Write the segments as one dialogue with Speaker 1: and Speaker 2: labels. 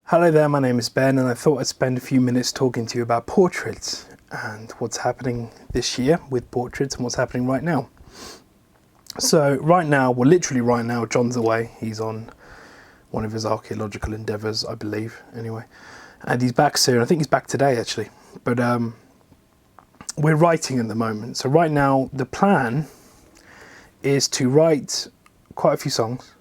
Speaker 1: Hello there, my name is Ben and I thought I'd spend a few minutes talking to you about portraits and what's happening this year with portraits and what's happening right now. So right now, well literally right now, John's away. He's on one of his archaeological endeavours, I believe, anyway. And he's back soon. I think he's back today actually. But we're writing at the moment. So right now the plan is to write quite a few songs,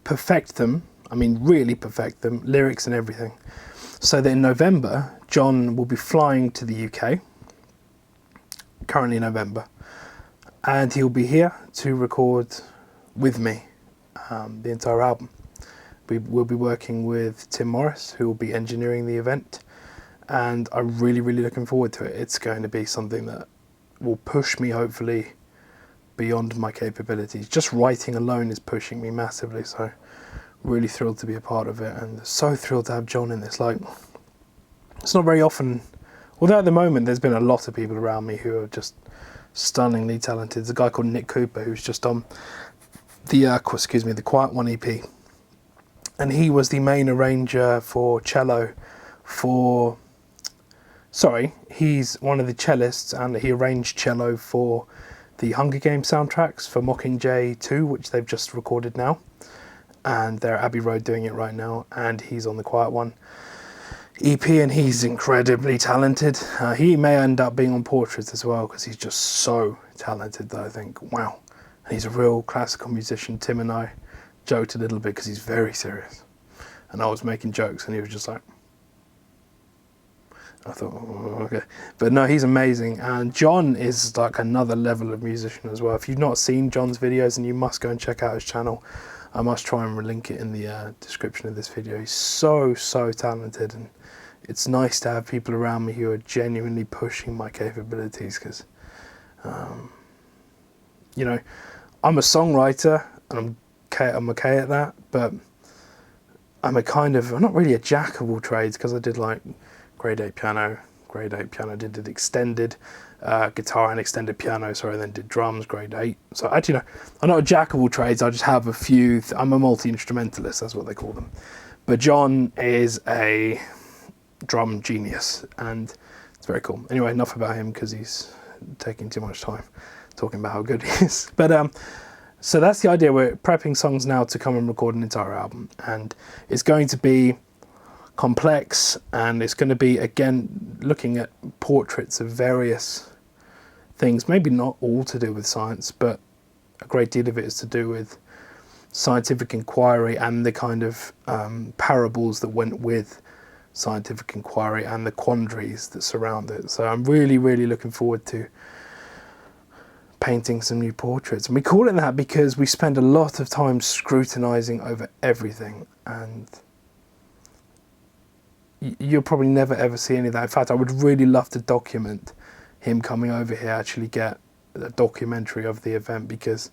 Speaker 1: perfect them, I mean really perfect them, lyrics and everything, so that in November John will be flying to the UK, currently in November, and he'll be here to record with me the entire album. We'll be working with Tim Morris, who will be engineering the event, and I'm really looking forward to it. It's going to be something that will push me hopefully beyond my capabilities. Just writing alone is pushing me massively, so really thrilled to be a part of it, and so thrilled to have John in this. Like, it's not very often, although at the moment there's been a lot of people around me who are just stunningly talented. There's a guy called Nick Cooper who's just on the Quiet One EP, and he was the main arranger for cello he's one of the cellists, and he arranged cello for the Hunger Games soundtracks for Mockingjay 2, which they've just recorded now. And they're at Abbey Road doing it right now, and he's on the Quiet One EP, and he's incredibly talented. He may end up being on Portraits as well, because he's just so talented that I think, wow. And he's a real classical musician. Tim and I joked a little bit because he's very serious, and I was making jokes and he was just like, I thought, oh, okay. But no, he's amazing. And John is like another level of musician as well. If you've not seen John's videos, and you must go and check out his channel, I must try and link it in the description of this video. He's so talented, and it's nice to have people around me who are genuinely pushing my capabilities, because you know, I'm a songwriter and I'm okay at that, but I'm not really a jack of all trades, because I did like grade 8 piano, did extended guitar and extended piano, then did drums, grade 8. So actually, no, I'm not a jack of all trades, I just have a few, I'm a multi-instrumentalist, that's what they call them. But John is a drum genius, and it's very cool. Anyway, enough about him, because he's taking too much time talking about how good he is. But so that's the idea. We're prepping songs now to come and record an entire album, and it's going to be complex, and it's going to be, again, looking at portraits of various things, maybe not all to do with science, but a great deal of it is to do with scientific inquiry and the kind of parables that went with scientific inquiry and the quandaries that surround it. So I'm really looking forward to painting some new portraits, and we call it that because we spend a lot of time scrutinizing over everything, and you'll probably never ever see any of that. In fact, I would really love to document him coming over here, actually get a documentary of the event, because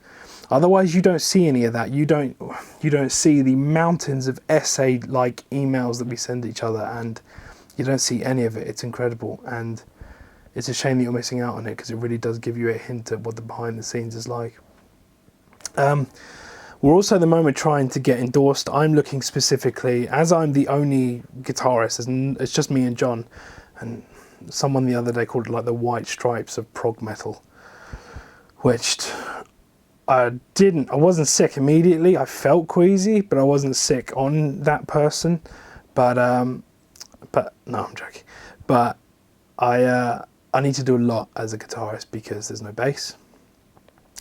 Speaker 1: otherwise you don't see any of that. You don't see the mountains of essay-like emails that we send each other, and you don't see any of it. It's incredible, and it's a shame that you're missing out on it, because it really does give you a hint at what the behind the scenes is like. We're also at the moment trying to get endorsed. I'm looking specifically, as I'm the only guitarist, it's just me and John, and someone the other day called it like the white stripes of prog metal, which I wasn't sick immediately. I felt queasy, but I wasn't sick on that person. But no, I'm joking. But I need to do a lot as a guitarist, because there's no bass.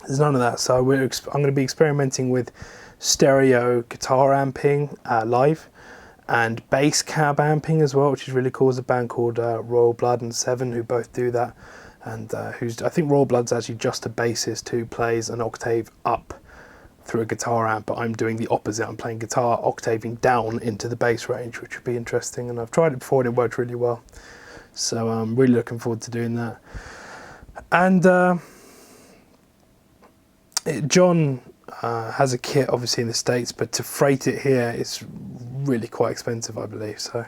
Speaker 1: There's none of that, so I'm going to be experimenting with stereo guitar amping live, and bass cab amping as well, which is really cool. There's a band called Royal Blood and Seven who both do that, and I think Royal Blood's actually just a bassist who plays an octave up through a guitar amp, but I'm doing the opposite. I'm playing guitar octaving down into the bass range, which would be interesting, and I've tried it before and it worked really well. So I'm really looking forward to doing that. And John has a kit obviously in the States, but to freight it here is really quite expensive, I believe. So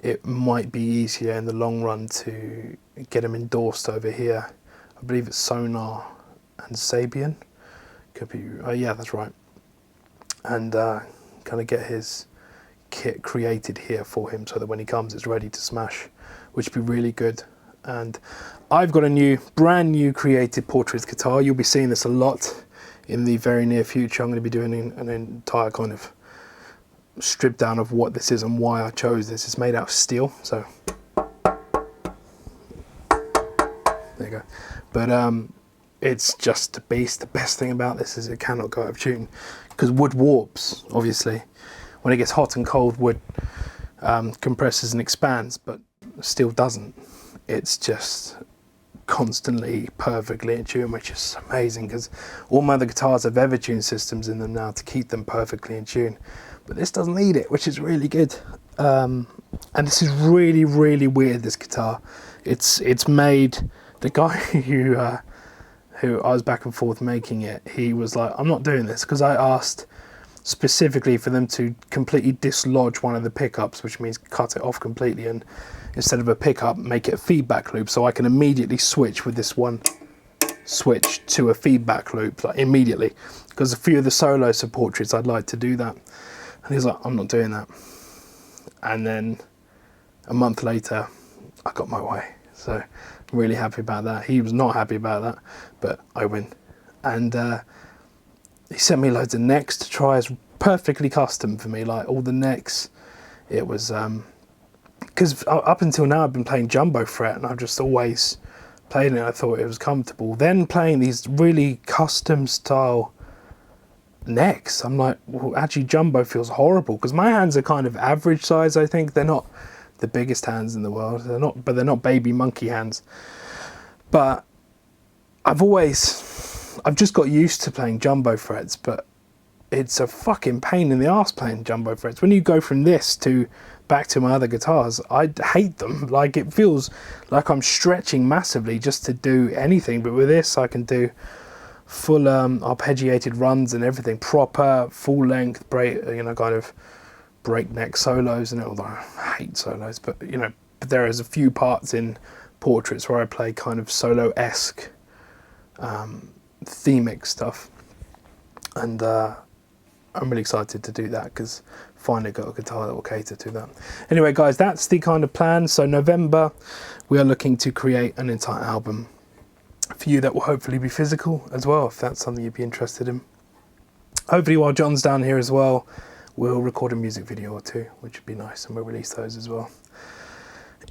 Speaker 1: it might be easier in the long run to get him endorsed over here. I believe it's Sonar and Sabian. Could be, yeah, that's right. And kind of get his kit created here for him, so that when he comes it's ready to smash, which would be really good. And I've got a brand new created Portraits guitar. You'll be seeing this a lot in the very near future. I'm going to be doing an entire kind of strip down of what this is and why I chose this. It's made out of steel, so there you go. But it's just a beast. The best thing about this is it cannot go out of tune, because wood warps, obviously. When it gets hot and cold, wood compresses and expands, but steel doesn't. It's just constantly perfectly in tune, which is amazing, because all my other guitars have Evertune systems in them now to keep them perfectly in tune, but this doesn't need it, which is really good. And this is really, really weird, this guitar. It's made, the guy who I was back and forth making it, he was like, I'm not doing this, because I asked specifically for them to completely dislodge one of the pickups, which means cut it off completely, and instead of a pickup, make it a feedback loop, so I can immediately switch with this one switch to a feedback loop, like immediately, because a few of the solos for Portraits I'd like to do that. And he's like, I'm not doing that. And then a month later I got my way, so I'm really happy about that. He was not happy about that, but I win. And he sent me loads of necks to try, as perfectly custom for me, like all the necks. It was because up until now I've been playing jumbo fret, and I've just always played it. I thought it was comfortable. Then playing these really custom style necks, I'm like, well, actually jumbo feels horrible, because my hands are kind of average size. I think they're not the biggest hands in the world. They're not baby monkey hands. But I've just got used to playing jumbo frets, but it's a fucking pain in the arse playing jumbo frets. When you go from this to back to my other guitars, I hate them. Like, it feels like I'm stretching massively just to do anything, but with this I can do full arpeggiated runs and everything, proper full length break, kind of breakneck solos. And although I hate solos, but but there is a few parts in Portraits where I play kind of solo-esque themic stuff, and I'm really excited to do that, because finally got a guitar that will cater to that. Anyway guys, that's the kind of plan. So November we are looking to create an entire album for you that will hopefully be physical as well, if that's something you'd be interested in. Hopefully while John's down here as well, we'll record a music video or two, which would be nice, and we'll release those as well.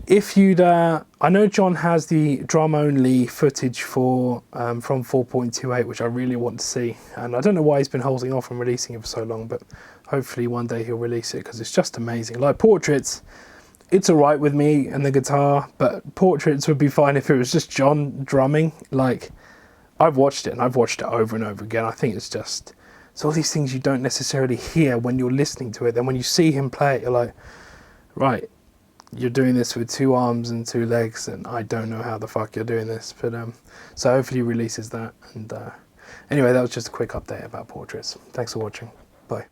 Speaker 1: If you'd, I know John has the drum-only footage for from 4.28, which I really want to see, and I don't know why he's been holding off on releasing it for so long, but hopefully one day he'll release it, because it's just amazing. Like Portraits, it's alright with me and the guitar, but Portraits would be fine if it was just John drumming. Like, I've watched it, and I've watched it over and over again. I think it's all these things you don't necessarily hear when you're listening to it. Then when you see him play it, you're like, right, you're doing this with 2 arms and 2 legs, and I don't know how the fuck you're doing this. But so hopefully he releases that. And anyway, that was just a quick update about Portraits. Thanks for watching. Bye.